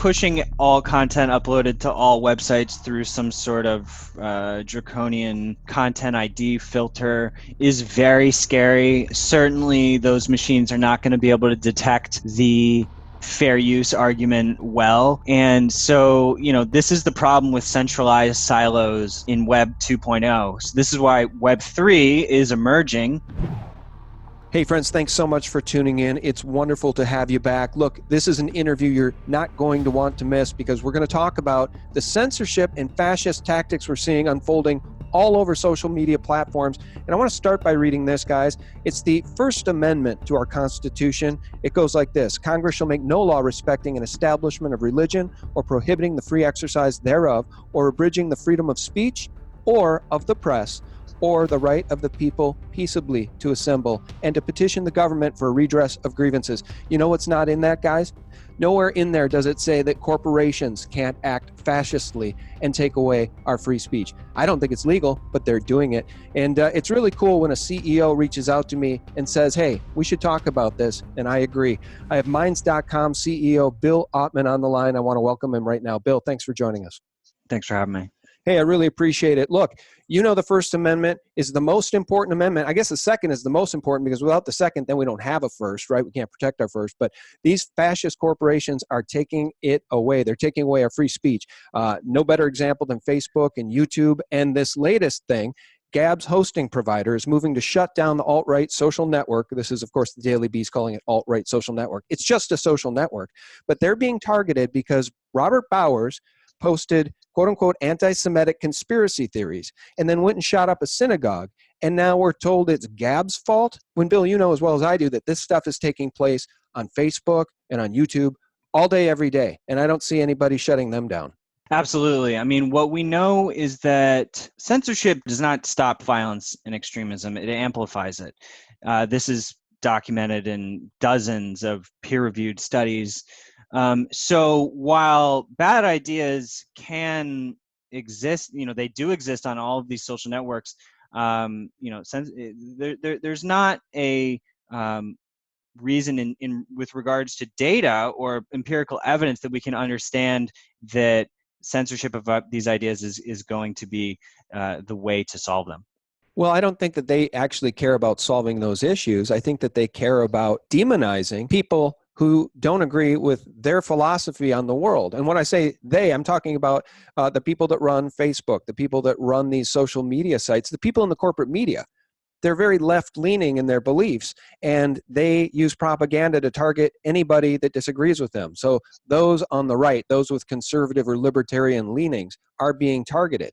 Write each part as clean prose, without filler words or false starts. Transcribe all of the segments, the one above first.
pushing all content uploaded to all websites through some sort of draconian content ID filter is very scary. Certainly, those machines are not going to be able to detect the fair use argument well. And so, this is the problem with centralized silos in Web 2.0. So this is why Web 3 is emerging. Hey friends, thanks so much for tuning in. It's wonderful to have you back. Look, this is an interview you're not going to want to miss because we're going to talk about the censorship and fascist tactics we're seeing unfolding all over social media platforms. And I want to start by reading this, guys. It's the First Amendment to our Constitution. It goes like this: Congress shall make no law respecting an establishment of religion or prohibiting the free exercise thereof or abridging the freedom of speech or of the press or the right of the people peaceably to assemble and to petition the government for a redress of grievances. You know what's not in that, guys? Nowhere in there does it say that corporations can't act fascistly and take away our free speech. I don't think it's legal, but they're doing it. And it's really cool when a CEO reaches out to me and says, hey, we should talk about this. And I agree. I have Minds.com CEO Bill Ottman on the line. I want to welcome him right now. Bill, thanks for joining us. Thanks for having me. Hey, I really appreciate it. Look, the First Amendment is the most important amendment. I guess the second is the most important because without the second, then we don't have a first, right? We can't protect our first. But these fascist corporations are taking it away. They're taking away our free speech. No better example than Facebook and YouTube. And this latest thing, Gab's hosting provider is moving to shut down the alt-right social network. This is, of course, the Daily Beast calling it alt-right social network. It's just a social network. But they're being targeted because Robert Bowers posted quote-unquote anti-Semitic conspiracy theories and then went and shot up a synagogue. And now we're told it's Gab's fault, when, Bill, you know as well as I do that this stuff is taking place on Facebook and on YouTube all day, every day. And I don't see anybody shutting them down. Absolutely. I mean, what we know is that censorship does not stop violence and extremism. It amplifies it. This is documented in dozens of peer-reviewed studies. So while bad ideas can exist, they do exist on all of these social networks. There's not a reason with regards to data or empirical evidence that we can understand that censorship of these ideas is going to be the way to solve them. Well, I don't think that they actually care about solving those issues. I think that they care about demonizing people who don't agree with their philosophy on the world. And when I say they, I'm talking about the people that run Facebook, the people that run these social media sites, the people in the corporate media. They're very left-leaning in their beliefs, and they use propaganda to target anybody that disagrees with them. So those on the right, those with conservative or libertarian leanings, are being targeted.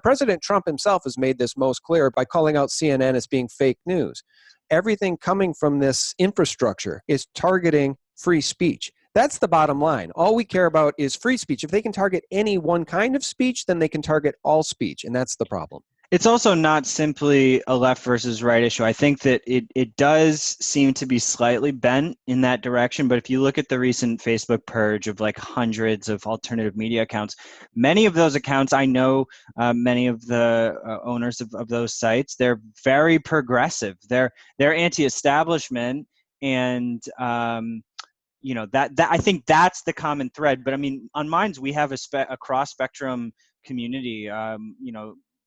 President Trump himself has made this most clear by calling out CNN as being fake news. Everything coming from this infrastructure is targeting free speech. That's the bottom line. All we care about is free speech. If they can target any one kind of speech, then they can target all speech, and that's the problem. It's also not simply a left versus right issue. I think that it does seem to be slightly bent in that direction, but if you look at the recent Facebook purge of like hundreds of alternative media accounts, many of those accounts, I know many of the owners of those sites, they're very progressive. They're anti-establishment, and that I think that's the common thread. But I mean, on Minds, we have a cross-spectrum community.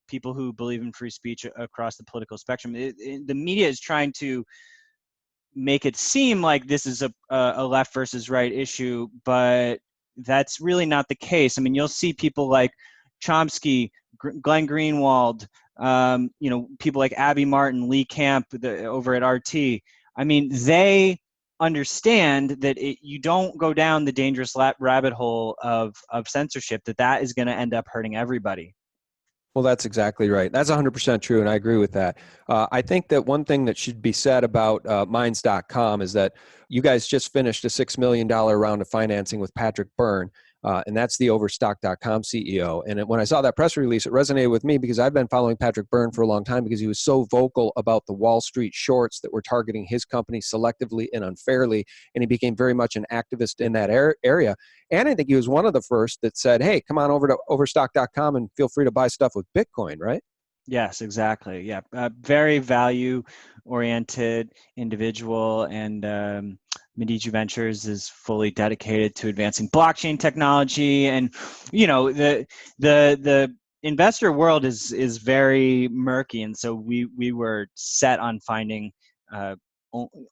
People who believe in free speech across the political spectrum. The media is trying to make it seem like this is a left versus right issue, but that's really not the case. I mean, you'll see people like Chomsky, Glenn Greenwald, people like Abby Martin, Lee Camp over at RT. I mean, they understand that you don't go down the dangerous rabbit hole of censorship, that is going to end up hurting everybody. Well, that's exactly right. That's 100% true, and I agree with that. I think that one thing that should be said about Minds.com is that you guys just finished a $6 million round of financing with Patrick Byrne, and that's the Overstock.com CEO. And when I saw that press release, it resonated with me because I've been following Patrick Byrne for a long time because he was so vocal about the Wall Street shorts that were targeting his company selectively and unfairly, and he became very much an activist in that area. And I think he was one of the first that said, hey, come on over to Overstock.com and feel free to buy stuff with Bitcoin, right? Yes, exactly. Yeah, very value-oriented individual, and Medici Ventures is fully dedicated to advancing blockchain technology. And the investor world is very murky, and so we were set on finding uh,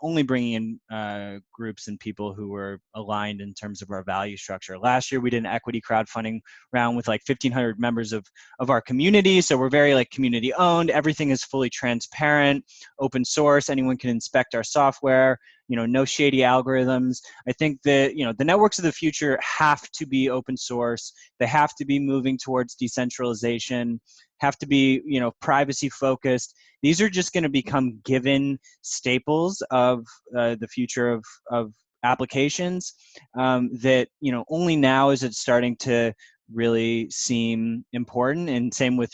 only bringing in groups and people who were aligned in terms of our value structure. Last year, we did an equity crowdfunding round with like 1,500 members of our community. So we're very like community owned. Everything is fully transparent, open source. Anyone can inspect our software. No shady algorithms. I think that the networks of the future have to be open source. They have to be moving towards decentralization. Have to be privacy focused. These are just going to become given staples of the future of applications, that only now is it starting to really seem important. And same with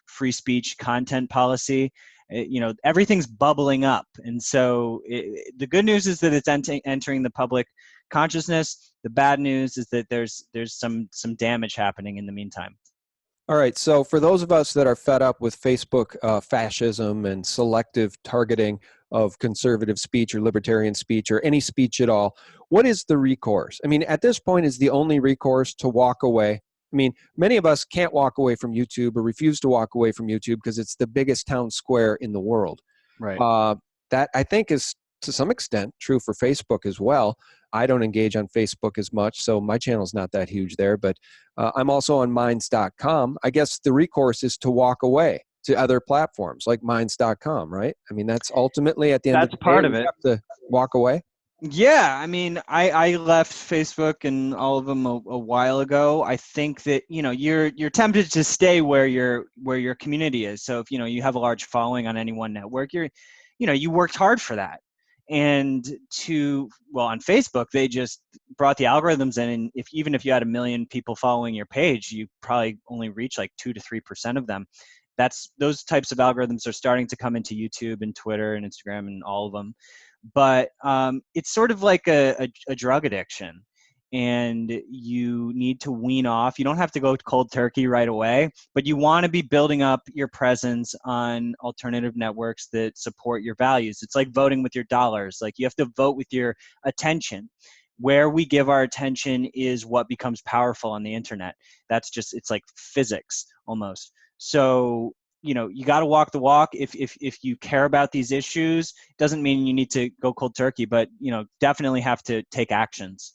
free speech content policy. Everything's bubbling up, and so the good news is that it's entering the public consciousness. The bad news is that there's some damage happening in the meantime. All right. So for those of us that are fed up with Facebook fascism and selective targeting of conservative speech or libertarian speech or any speech at all, what is the recourse? I mean, at this point, is the only recourse to walk away? I mean, many of us can't walk away from YouTube or refuse to walk away from YouTube because it's the biggest town square in the world. Right. That I think is to some extent true for Facebook as well. I don't engage on Facebook as much, so my channel's not that huge there, but I'm also on minds.com. I guess the recourse is to walk away to other platforms like minds.com, right? I mean, that's ultimately at the end of the That's part day, of we it. have to walk away. Yeah, I mean, I left Facebook and all of them a while ago. I think that you're tempted to stay where your community is. So if you have a large following on any one network, you worked hard for that. And on Facebook, they just brought the algorithms in, and even if you had 1 million people following your page, you probably only reach like 2 to 3% of them. Those types of algorithms are starting to come into YouTube and Twitter and Instagram and all of them. But it's sort of like a drug addiction, and you need to wean off. You don't have to go cold turkey right away, but you want to be building up your presence on alternative networks that support your values. It's like voting with your dollars. Like, you have to vote with your attention. Where we give our attention is what becomes powerful on the internet. It's like physics almost. So you got to walk the walk. If you care about these issues, doesn't mean you need to go cold turkey, but definitely have to take actions.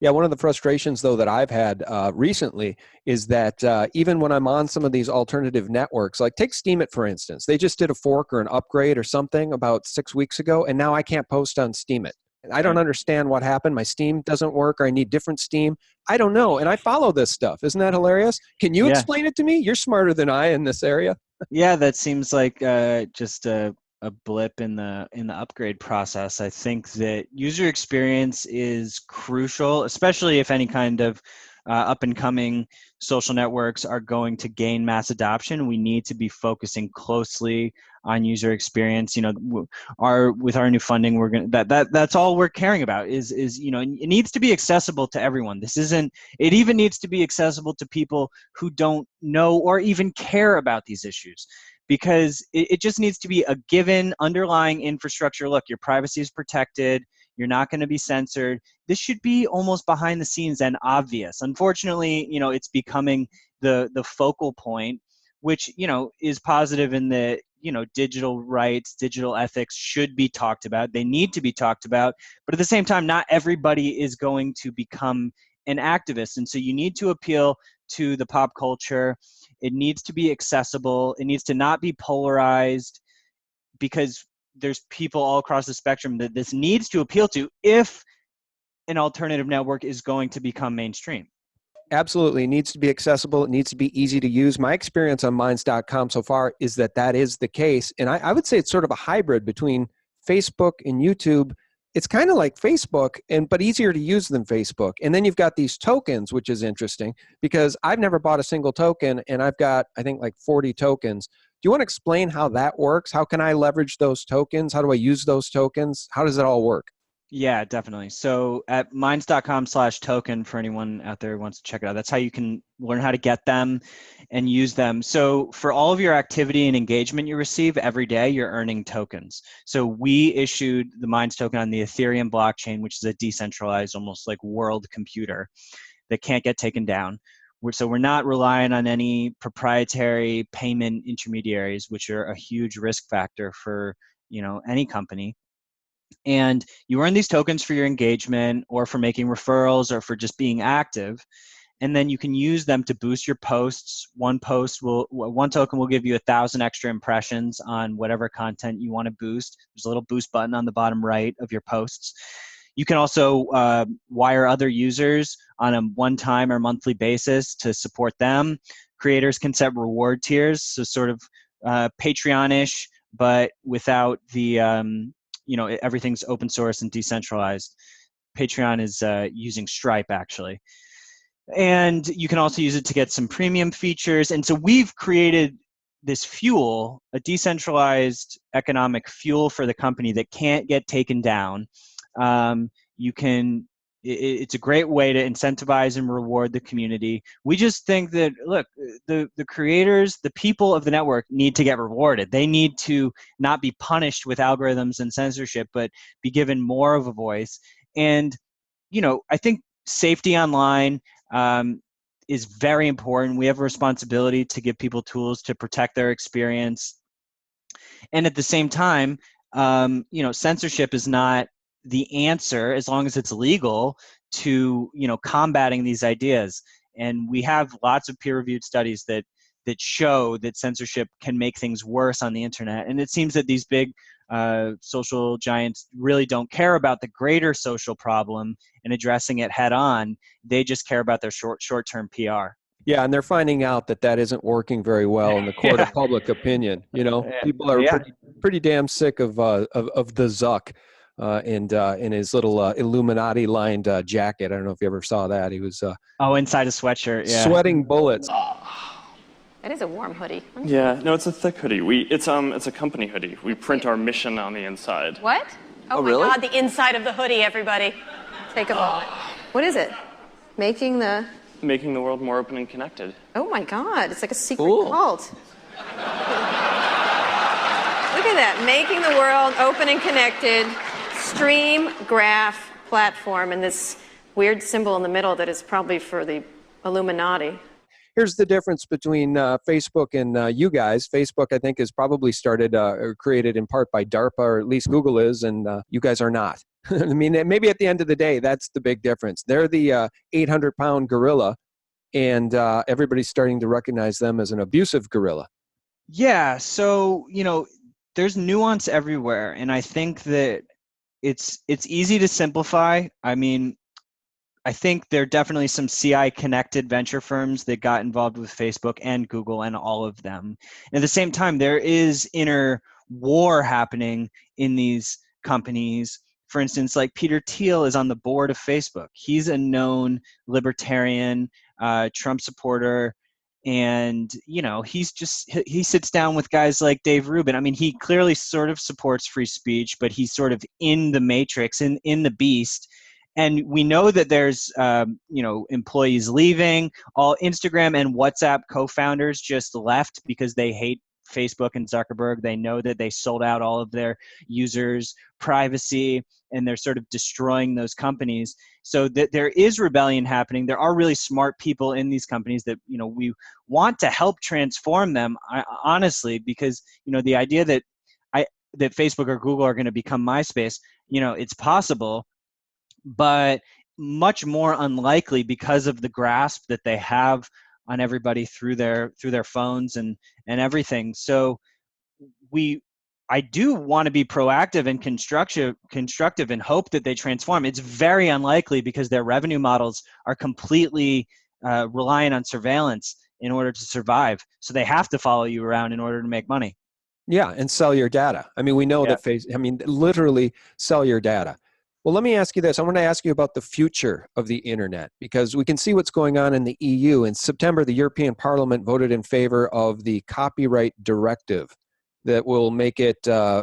Yeah, one of the frustrations, though, that I've had recently is that even when I'm on some of these alternative networks, like take Steemit, for instance, they just did a fork or an upgrade or something about 6 weeks ago, and now I can't post on Steemit. I don't understand what happened. My Steam doesn't work, or I need different Steam. I don't know, and I follow this stuff. Isn't that hilarious? Can you Yeah. explain it to me? You're smarter than I in this area. Yeah, that seems like just a blip in the upgrade process. I think that user experience is crucial, especially if any kind of up and coming social networks are going to gain mass adoption. We need to be focusing closely on user experience. With our new funding, we're gonna that's all we're caring about is it needs to be accessible to everyone. It even needs to be accessible to people who don't know or even care about these issues, because it just needs to be a given underlying infrastructure. Look, your privacy is protected. You're not going to be censored. This should be almost behind the scenes and obvious. Unfortunately, it's becoming the focal point, which is positive in the digital rights, digital ethics should be talked about. They need to be talked about, but at the same time, not everybody is going to become an activist, and so you need to appeal to the pop culture. It needs to be accessible. It needs to not be polarized, because there's people all across the spectrum that this needs to appeal to if an alternative network is going to become mainstream. Absolutely. It needs to be accessible. It needs to be easy to use. My experience on minds.com so far is that is the case. And I would say it's sort of a hybrid between Facebook and YouTube. It's kind of like Facebook, but easier to use than Facebook. And then you've got these tokens, which is interesting because I've never bought a single token, and I've got, I think, like 40 tokens. Do you want to explain how that works? How can I leverage those tokens? How do I use those tokens? How does it all work? Yeah, definitely. So at minds.com/token for anyone out there who wants to check it out, that's how you can learn how to get them and use them. So for all of your activity and engagement you receive every day, you're earning tokens. So we issued the Minds token on the Ethereum blockchain, which is a decentralized, almost like world computer that can't get taken down. So we're not relying on any proprietary payment intermediaries, which are a huge risk factor for any company. And you earn these tokens for your engagement or for making referrals or for just being active. And then you can use them to boost your posts. One token will give you 1,000 extra impressions on whatever content you want to boost. There's a little boost button on the bottom right of your posts. You can also wire other users on a one-time or monthly basis to support them. Creators can set reward tiers, so sort of Patreon-ish, but without the everything's open source and decentralized. Patreon is using Stripe, actually. And you can also use it to get some premium features. And so we've created this fuel, a decentralized economic fuel for the company that can't get taken down. It's a great way to incentivize and reward the community. We just think that, look, the creators, the people of the network need to get rewarded. They need to not be punished with algorithms and censorship, but be given more of a voice. And, I think safety online is very important. We have a responsibility to give people tools to protect their experience. And at the same time, censorship is not the answer as long as it's legal to, combating these ideas. And we have lots of peer-reviewed studies that show that censorship can make things worse on the internet. And it seems that these big social giants really don't care about the greater social problem and addressing it head on. They just care about their short-term PR. Yeah, and they're finding out that that isn't working very well in the court of public opinion. People are pretty damn sick of the Zuck in his little Illuminati-lined jacket. I don't know if you ever saw that. He was inside a sweatshirt, yeah, sweating bullets. That is a warm hoodie. Yeah, no, it's a thick hoodie. It's a company hoodie. We print our mission on the inside. What? Oh my really? God, the inside of the hoodie, everybody. Take a moment. What is it? Making the world more open and connected. Oh my God, it's like a secret cult. Look at that, making the world open and connected, stream, graph, platform, and this weird symbol in the middle that is probably for the Illuminati. Here's the difference between Facebook and you guys. Facebook, I think, is probably started or created in part by DARPA, or at least Google is, and you guys are not. I mean, maybe at the end of the day, that's the big difference. They're the 800-pound gorilla, and everybody's starting to recognize them as an abusive gorilla. Yeah, so, there's nuance everywhere, and I think that it's easy to simplify. I mean, I think there are definitely some CI-connected venture firms that got involved with Facebook and Google and all of them. And at the same time, there is inner war happening in these companies. For instance, like Peter Thiel is on the board of Facebook. He's a known libertarian, Trump supporter, and he sits down with guys like Dave Rubin. I mean, he clearly sort of supports free speech, but he's sort of in the matrix, in the beast. And we know that there's, employees leaving. All Instagram and WhatsApp co-founders just left because they hate Facebook and Zuckerberg. They know that they sold out all of their users' privacy, and they're sort of destroying those companies. So that there is rebellion happening. There are really smart people in these companies that, we want to help transform them, honestly, because, the idea that Facebook or Google are going to become MySpace, it's possible, but much more unlikely because of the grasp that they have on everybody through their phones and everything. So I do want to be proactive and constructive and hope that they transform. It's very unlikely because their revenue models are completely reliant on surveillance in order to survive. So they have to follow you around in order to make money. Yeah, and sell your data. I mean, we know that literally sell your data. Well, let me ask you this. I want to ask you about the future of the internet, because we can see what's going on in the EU. In September, the European Parliament voted in favor of the copyright directive that will make it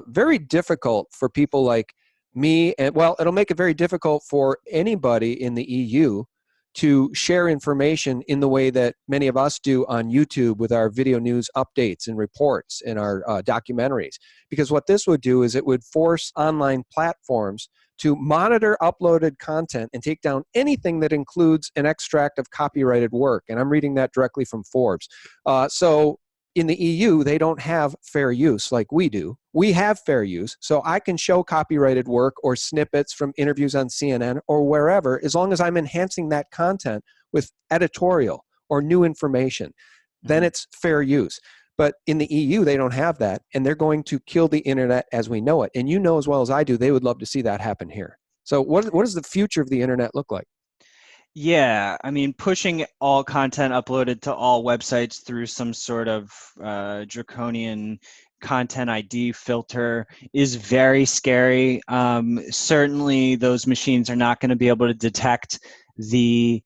very difficult for people like me, and well, it'll make it very difficult for anybody in the EU to share information in the way that many of us do on YouTube with our video news updates and reports and our documentaries. Because what this would do is it would force online platforms to monitor uploaded content and take down anything that includes an extract of copyrighted work. And I'm reading that directly from Forbes. So in the EU, they don't have fair use like we do. We have fair use, so I can show copyrighted work or snippets from interviews on CNN or wherever, as long as I'm enhancing that content with editorial or new information. Then it's fair use. But in the EU, they don't have that, and they're going to kill the internet as we know it. And you know as well as I do, they would love to see that happen here. So what does the future of the internet look like? Yeah, I mean, pushing all content uploaded to all websites through some sort of draconian content ID filter is very scary. Certainly, those machines are not going to be able to detect the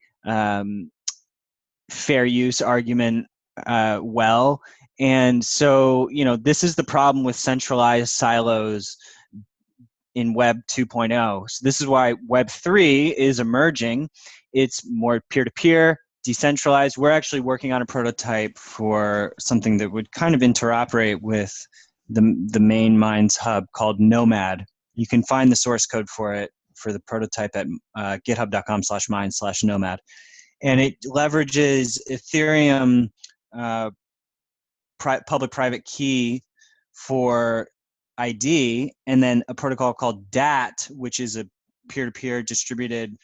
fair use argument well. And so, this is the problem with centralized silos in Web 2.0. So this is why Web 3 is emerging. It's more peer-to-peer, decentralized. We're actually working on a prototype for something that would kind of interoperate with the main Minds hub called Nomad. You can find the source code for it, for the prototype, at github.com/minds/nomad. And it leverages Ethereum public-private key for ID, and then a protocol called DAT, which is a peer-to-peer distributed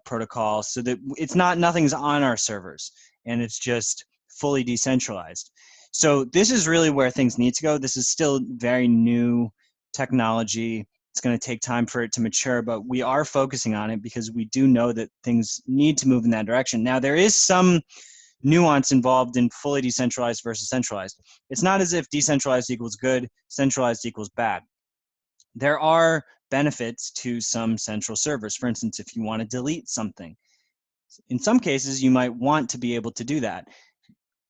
protocol, so that nothing's on our servers, and it's just fully decentralized. So this is really where things need to go. This is still very new technology. It's going to take time for it to mature, but we are focusing on it because we do know that things need to move in that direction. Now, there is some nuance involved in fully decentralized versus centralized. It's not as if decentralized equals good, centralized equals bad. There are benefits to some central servers. For instance, if you want to delete something, in some cases, you might want to be able to do that.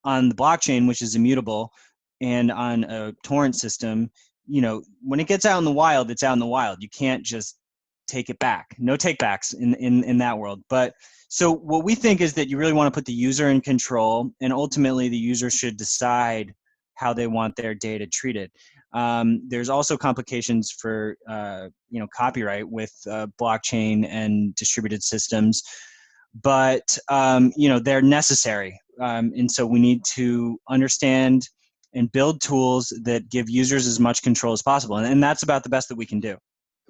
On the blockchain, which is immutable, and on a torrent system, when it gets out in the wild, it's out in the wild. You can't just take it back. No takebacks in that world. But so what we think is that you really want to put the user in control, and ultimately the user should decide how they want their data treated. There's also complications for copyright with blockchain and distributed systems, but they're necessary, and so we need to understand and build tools that give users as much control as possible, and that's about the best that we can do.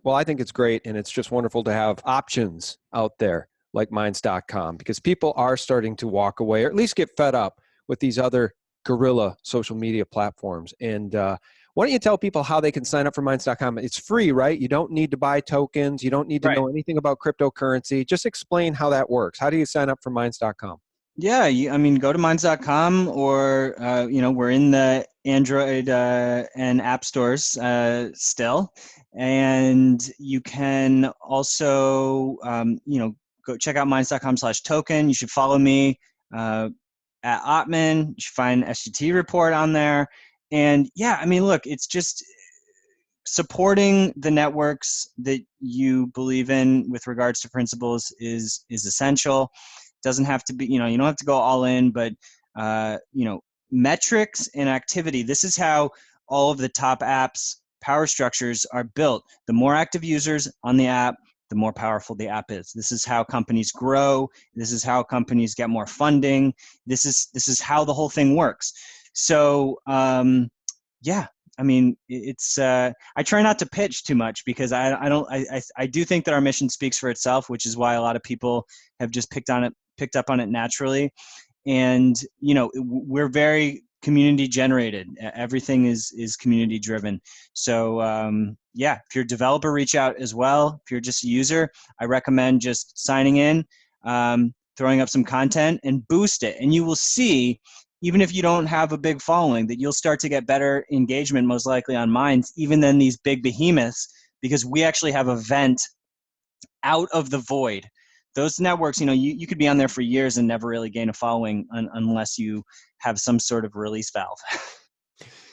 Well, I think it's great, and it's just wonderful to have options out there like Minds.com, because people are starting to walk away, or at least get fed up with these other guerrilla social media platforms. And why don't you tell people how they can sign up for Minds.com? It's free, right? You don't need to buy tokens. You don't need to know anything about cryptocurrency. Just explain how that works. How do you sign up for Minds.com? Yeah, go to Minds.com, or we're in the Android and app stores still, and you can also go check out Minds.com/token. You should follow me at Ottman. You should find SGT Report on there, and look, it's just supporting the networks that you believe in with regards to principles is essential. Doesn't have to be, you don't have to go all in, but metrics and activity. This is how all of the top apps power structures are built. The more active users on the app, the more powerful the app is. This is how companies grow. This is how companies get more funding. This is how the whole thing works. So it's I try not to pitch too much, because I do think that our mission speaks for itself, which is why a lot of people have just picked up on it naturally. And we're very community generated. Everything is community driven. So if you're a developer, reach out as well. If you're just a user, I recommend just signing in, throwing up some content, and boost it. And you will see, even if you don't have a big following, that you'll start to get better engagement, most likely on Minds, even than these big behemoths, because we actually have a vent out of the void. Those networks, you could be on there for years and never really gain a following unless you have some sort of release valve.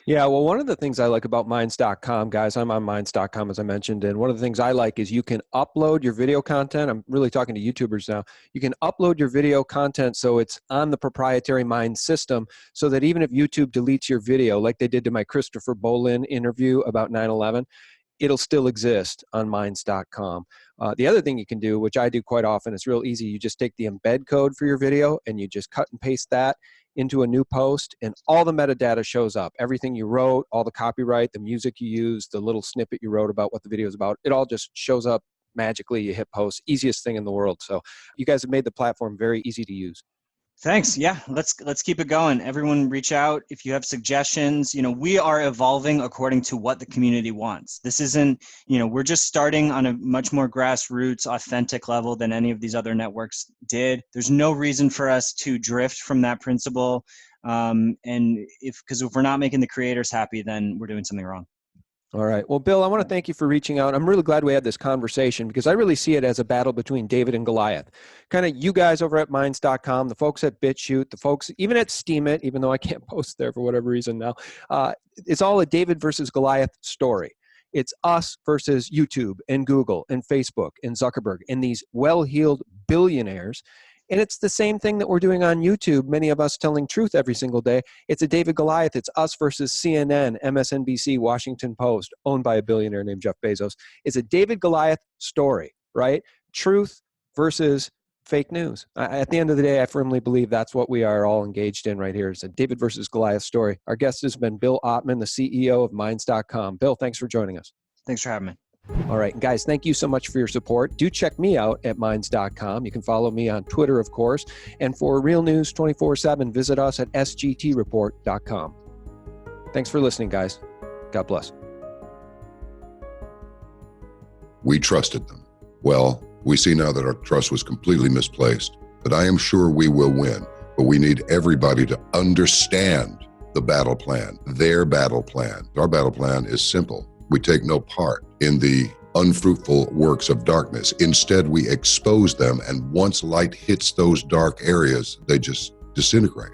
Yeah, well, one of the things I like about Minds.com, guys, I'm on Minds.com, as I mentioned, and one of the things I like is you can upload your video content. I'm really talking to YouTubers now. You can upload your video content so it's on the proprietary Minds system, so that even if YouTube deletes your video, like they did to my Christopher Bolin interview about 9/11, it'll still exist on Minds.com. The other thing you can do, which I do quite often, it's real easy. You just take the embed code for your video and you just cut and paste that into a new post, and all the metadata shows up. Everything you wrote, all the copyright, the music you used, the little snippet you wrote about what the video is about, it all just shows up magically. You hit post, easiest thing in the world. So you guys have made the platform very easy to use. Thanks. Yeah, let's keep it going. Everyone reach out if you have suggestions. We are evolving according to what the community wants. This isn't, we're just starting on a much more grassroots, authentic level than any of these other networks did. There's no reason for us to drift from that principle. Because if we're not making the creators happy, then we're doing something wrong. All right. Well, Bill, I want to thank you for reaching out. I'm really glad we had this conversation because I really see it as a battle between David and Goliath. Kind of you guys over at Minds.com, the folks at BitChute, the folks even at Steemit, even though I can't post there for whatever reason now. It's all a David versus Goliath story. It's us versus YouTube and Google and Facebook and Zuckerberg and these well-heeled billionaires. And it's the same thing that we're doing on YouTube, many of us telling truth every single day. It's a David Goliath. It's us versus CNN, MSNBC, Washington Post, owned by a billionaire named Jeff Bezos. It's a David Goliath story, right? Truth versus fake news. At the end of the day, I firmly believe that's what we are all engaged in right here. It's a David versus Goliath story. Our guest has been Bill Ottman, the CEO of Minds.com. Bill, thanks for joining us. Thanks for having me. All right, guys, thank you so much for your support. Do check me out at Minds.com. You can follow me on Twitter, of course. And for real news 24/7, visit us at SGTReport.com. Thanks for listening, guys. God bless. We trusted them. Well, we see now that our trust was completely misplaced, but I am sure we will win. But we need everybody to understand the battle plan, their battle plan. Our battle plan is simple. We take no part in the unfruitful works of darkness. Instead, we expose them, and once light hits those dark areas, they just disintegrate.